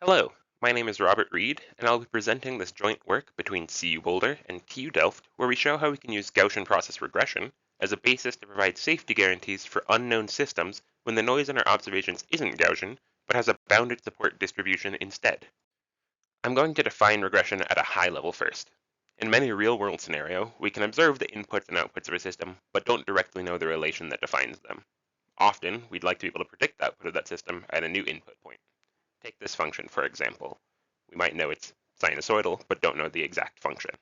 Hello, my name is Robert Reed, and I'll be presenting this joint work between CU Boulder and TU Delft, where we show how we can use Gaussian process regression as a basis to provide safety guarantees for unknown systems when the noise in our observations isn't Gaussian, but has a bounded support distribution instead. I'm going to define regression at a high level first. In many real-world scenarios, we can observe the inputs and outputs of a system, but don't directly know the relation that defines them. Often, we'd like to be able to predict the output of that system at a new input point. Take this function, for example. We might know it's sinusoidal, but don't know the exact function.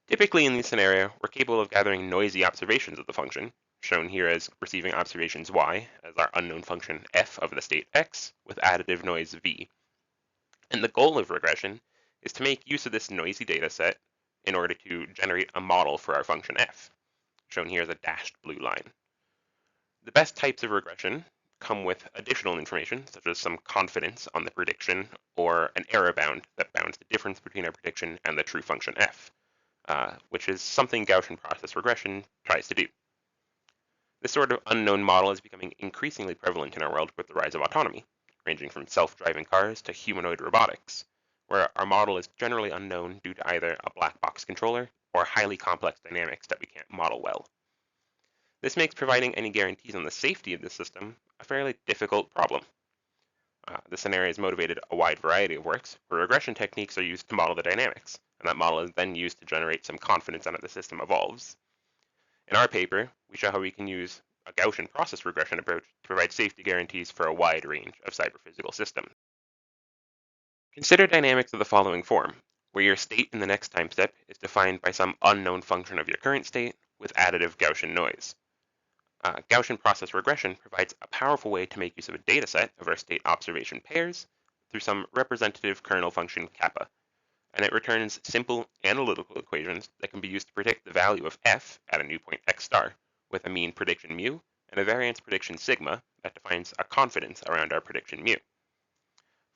Typically in this scenario, we're capable of gathering noisy observations of the function, shown here as receiving observations y as our unknown function f of the state x with additive noise v. And the goal of regression is to make use of this noisy data set in order to generate a model for our function f, shown here as a dashed blue line. The best types of regression come with additional information, such as some confidence on the prediction or an error bound that bounds the difference between our prediction and the true function f, which is something Gaussian process regression tries to do. This sort of unknown model is becoming increasingly prevalent in our world with the rise of autonomy, ranging from self-driving cars to humanoid robotics, where our model is generally unknown due to either a black box controller or highly complex dynamics that we can't model well. This makes providing any guarantees on the safety of the system a fairly difficult problem. The scenario has motivated a wide variety of works where regression techniques are used to model the dynamics, and that model is then used to generate some confidence on how the system evolves. In our paper, we show how we can use a Gaussian process regression approach to provide safety guarantees for a wide range of cyberphysical systems. Consider dynamics of the following form, where your state in the next time step is defined by some unknown function of your current state with additive Gaussian noise. Gaussian process regression provides a powerful way to make use of a dataset of our state observation pairs through some representative kernel function kappa, and it returns simple analytical equations that can be used to predict the value of f at a new point x star, with a mean prediction mu and a variance prediction sigma that defines a confidence around our prediction mu.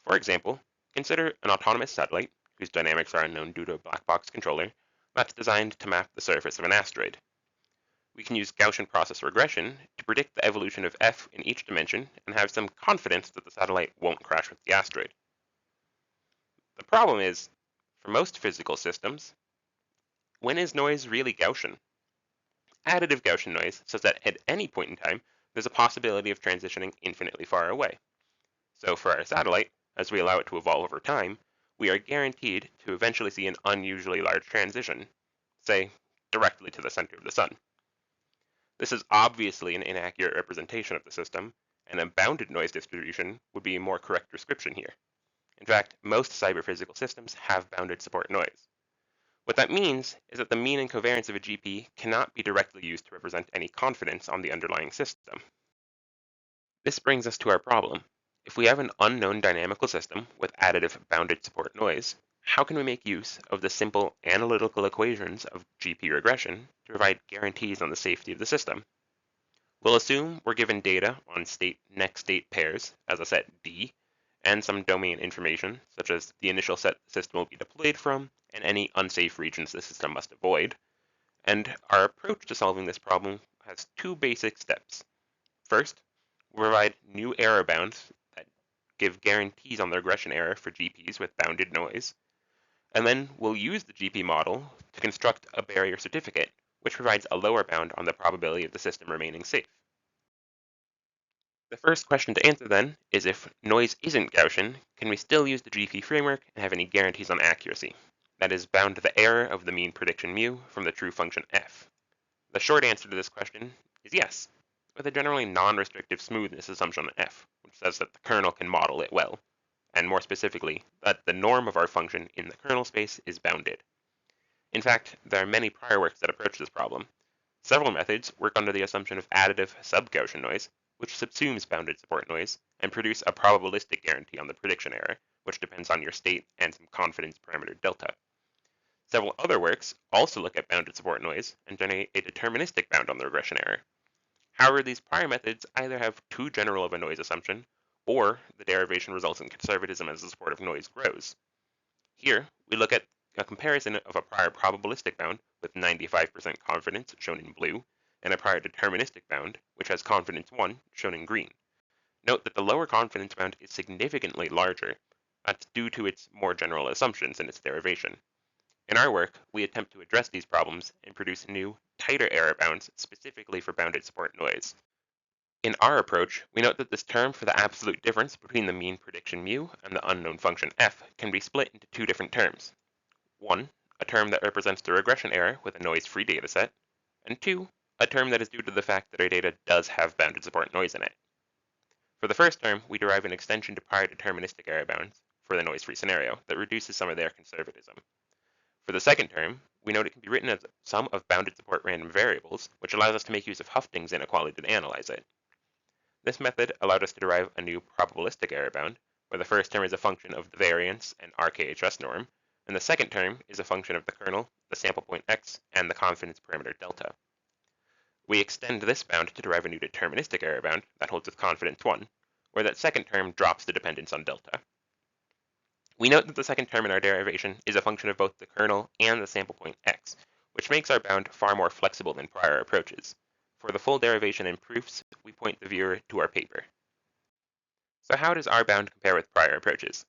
For example, consider an autonomous satellite whose dynamics are unknown due to a black box controller that's designed to map the surface of an asteroid. We can use Gaussian process regression to predict the evolution of f in each dimension and have some confidence that the satellite won't crash with the asteroid. The problem is, for most physical systems, when is noise really Gaussian? Additive Gaussian noise says that at any point in time, there's a possibility of transitioning infinitely far away. So for our satellite, as we allow it to evolve over time, we are guaranteed to eventually see an unusually large transition, say, directly to the center of the sun. This is obviously an inaccurate representation of the system, and a bounded noise distribution would be a more correct description here. In fact, most cyberphysical systems have bounded support noise. What that means is that the mean and covariance of a GP cannot be directly used to represent any confidence on the underlying system. This brings us to our problem. If we have an unknown dynamical system with additive bounded support noise, how can we make use of the simple analytical equations of GP regression to provide guarantees on the safety of the system? We'll assume we're given data on next state pairs as a set D, and some domain information, such as the initial set the system will be deployed from, and any unsafe regions the system must avoid. And our approach to solving this problem has two basic steps. First, we provide new error bounds that give guarantees on the regression error for GPs with bounded noise. And then we'll use the GP model to construct a barrier certificate, which provides a lower bound on the probability of the system remaining safe. The first question to answer then is if noise isn't Gaussian, can we still use the GP framework and have any guarantees on accuracy? That is bound to the error of the mean prediction mu from the true function f. The short answer to this question is yes, with a generally non-restrictive smoothness assumption on f, which says that the kernel can model it well, and more specifically, that the norm of our function in the kernel space is bounded. In fact, there are many prior works that approach this problem. Several methods work under the assumption of additive sub-Gaussian noise, which subsumes bounded support noise, and produce a probabilistic guarantee on the prediction error, which depends on your state and some confidence parameter delta. Several other works also look at bounded support noise and generate a deterministic bound on the regression error. However, these prior methods either have too general of a noise assumption, or the derivation results in conservatism as the support of noise grows. Here, we look at a comparison of a prior probabilistic bound with 95% confidence, shown in blue, and a prior deterministic bound, which has confidence 1, shown in green. Note that the lower confidence bound is significantly larger, That's due to its more general assumptions in its derivation. In our work, we attempt to address these problems and produce new, tighter error bounds specifically for bounded support noise. In our approach, we note that this term for the absolute difference between the mean prediction mu and the unknown function f can be split into two different terms. One, a term that represents the regression error with a noise-free dataset, and two, a term that is due to the fact that our data does have bounded support noise in it. For the first term, we derive an extension to prior deterministic error bounds for the noise-free scenario that reduces some of their conservatism. For the second term, we note it can be written as a sum of bounded support random variables, which allows us to make use of Hufting's inequality to analyze it. This method allowed us to derive a new probabilistic error bound, where the first term is a function of the variance and RKHS norm, and the second term is a function of the kernel, the sample point x, and the confidence parameter delta. We extend this bound to derive a new deterministic error bound that holds with confidence 1, where that second term drops the dependence on delta. We note that the second term in our derivation is a function of both the kernel and the sample point x, which makes our bound far more flexible than prior approaches. For the full derivation and proofs, we point the viewer to our paper. So how does our bound compare with prior approaches?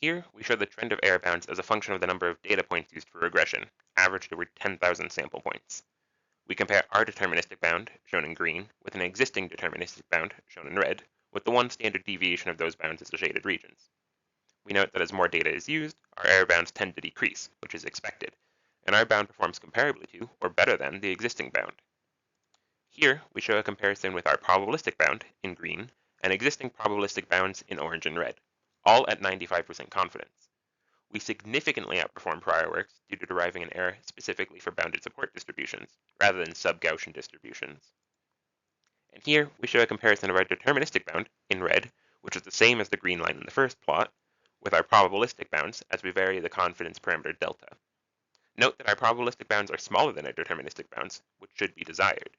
Here, we show the trend of error bounds as a function of the number of data points used for regression, averaged over 10,000 sample points. We compare our deterministic bound, shown in green, with an existing deterministic bound, shown in red, with the one standard deviation of those bounds as the shaded regions. We note that as more data is used, our error bounds tend to decrease, which is expected, and our bound performs comparably to, or better than, the existing bound. Here, we show a comparison with our probabilistic bound, in green, and existing probabilistic bounds in orange and red, all at 95% confidence. We significantly outperform prior works due to deriving an error specifically for bounded support distributions, rather than sub-Gaussian distributions. And here, we show a comparison of our deterministic bound, in red, which is the same as the green line in the first plot, with our probabilistic bounds as we vary the confidence parameter delta. Note that our probabilistic bounds are smaller than our deterministic bounds, which should be desired.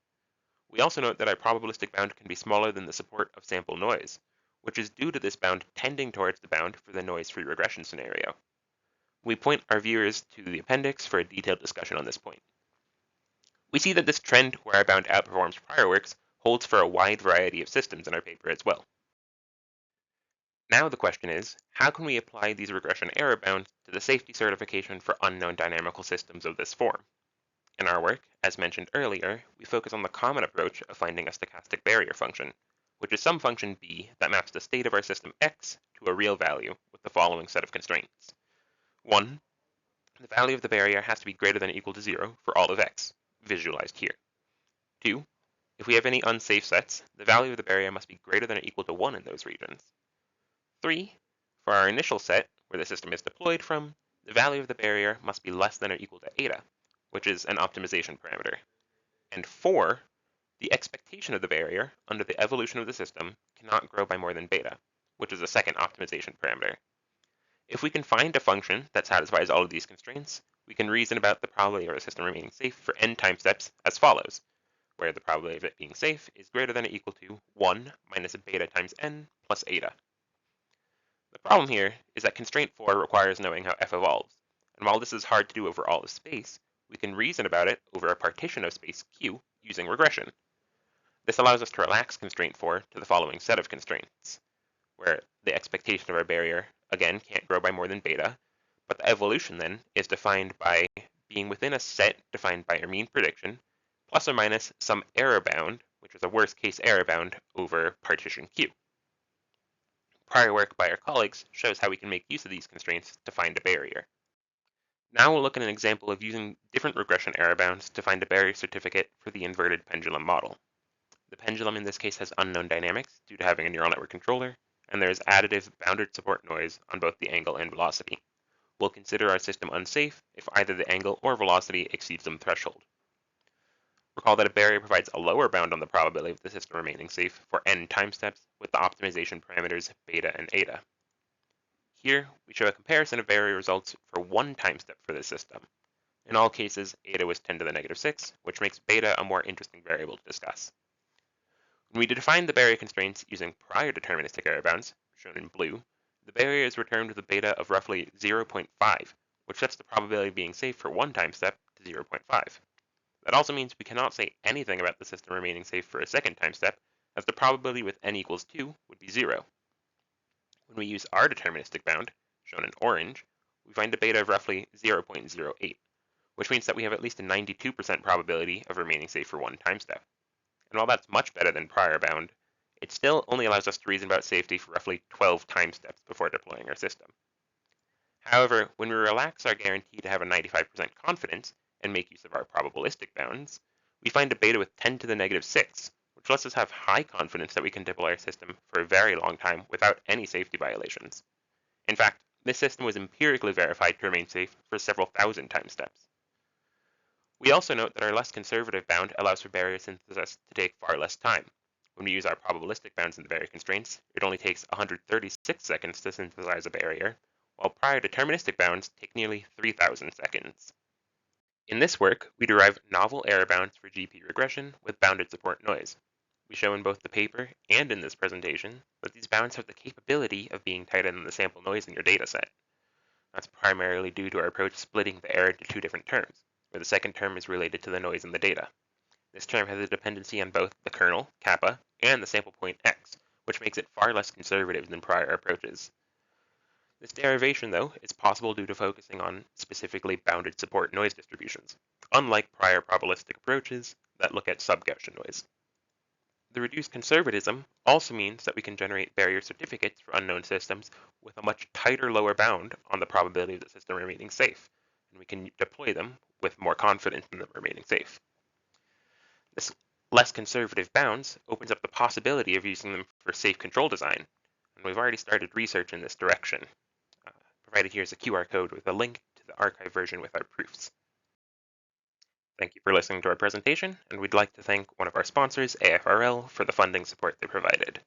We also note that our probabilistic bound can be smaller than the support of sample noise, which is due to this bound tending towards the bound for the noise-free regression scenario. We point our viewers to the appendix for a detailed discussion on this point. We see that this trend where our bound outperforms prior works holds for a wide variety of systems in our paper as well. Now the question is, how can we apply these regression error bounds to the safety certification for unknown dynamical systems of this form? In our work, as mentioned earlier, we focus on the common approach of finding a stochastic barrier function, which is some function b that maps the state of our system x to a real value with the following set of constraints. 1. The value of the barrier has to be greater than or equal to 0 for all of x, visualized here. 2. If we have any unsafe sets, the value of the barrier must be greater than or equal to 1 in those regions. 3. For our initial set, where the system is deployed from, the value of the barrier must be less than or equal to eta, which is an optimization parameter. And 4, the expectation of the barrier under the evolution of the system cannot grow by more than beta, which is a second optimization parameter. If we can find a function that satisfies all of these constraints, we can reason about the probability of our system remaining safe for n time steps as follows, where the probability of it being safe is greater than or equal to 1 minus beta times n plus eta. The problem here is that constraint 4 requires knowing how f evolves, and while this is hard to do over all of space, we can reason about it over a partition of space Q using regression. This allows us to relax constraint 4 to the following set of constraints, where the expectation of our barrier, again, can't grow by more than beta, but the evolution then is defined by being within a set defined by our mean prediction, plus or minus some error bound, which is a worst case error bound over partition Q. Prior work by our colleagues shows how we can make use of these constraints to find a barrier. Now we'll look at an example of using different regression error bounds to find a barrier certificate for the inverted pendulum model. The pendulum in this case has unknown dynamics due to having a neural network controller, and there is additive bounded support noise on both the angle and velocity. We'll consider our system unsafe if either the angle or velocity exceeds some threshold. Recall that a barrier provides a lower bound on the probability of the system remaining safe for n time steps with the optimization parameters beta and eta. Here, we show a comparison of barrier results for one time step for this system. In all cases, eta was 10 to the negative 6, which makes beta a more interesting variable to discuss. When we define the barrier constraints using prior deterministic error bounds, shown in blue, the barrier is returned with a beta of roughly 0.5, which sets the probability of being safe for one time step to 0.5. That also means we cannot say anything about the system remaining safe for a second time step, as the probability with n equals 2 would be 0. When we use our deterministic bound, shown in orange, we find a beta of roughly 0.08, which means that we have at least a 92% probability of remaining safe for one time step. And while that's much better than prior bound, it still only allows us to reason about safety for roughly 12 time steps before deploying our system. However, when we relax our guarantee to have a 95% confidence and make use of our probabilistic bounds, we find a beta with 10 to the negative 6, which lets us have high confidence that we can deploy our system for a very long time without any safety violations. In fact, this system was empirically verified to remain safe for several thousand time steps. We also note that our less conservative bound allows for barrier synthesis to take far less time. When we use our probabilistic bounds in the barrier constraints, it only takes 136 seconds to synthesize a barrier, while prior deterministic bounds take nearly 3,000 seconds. In this work, we derive novel error bounds for GP regression with bounded support noise. We show in both the paper and in this presentation that these bounds have the capability of being tighter than the sample noise in your dataset. That's primarily due to our approach splitting the error into two different terms, where the second term is related to the noise in the data. This term has a dependency on both the kernel, kappa, and the sample point x, which makes it far less conservative than prior approaches. This derivation, though, is possible due to focusing on specifically bounded support noise distributions, unlike prior probabilistic approaches that look at sub-Gaussian noise. The reduced conservatism also means that we can generate barrier certificates for unknown systems with a much tighter lower bound on the probability of the system remaining safe, and we can deploy them with more confidence in them remaining safe. This less conservative bounds opens up the possibility of using them for safe control design, and we've already started research in this direction. Provided here is a QR code with a link to the archive version with our proofs. Thank you for listening to our presentation, and we'd like to thank one of our sponsors, AFRL, for the funding support they provided.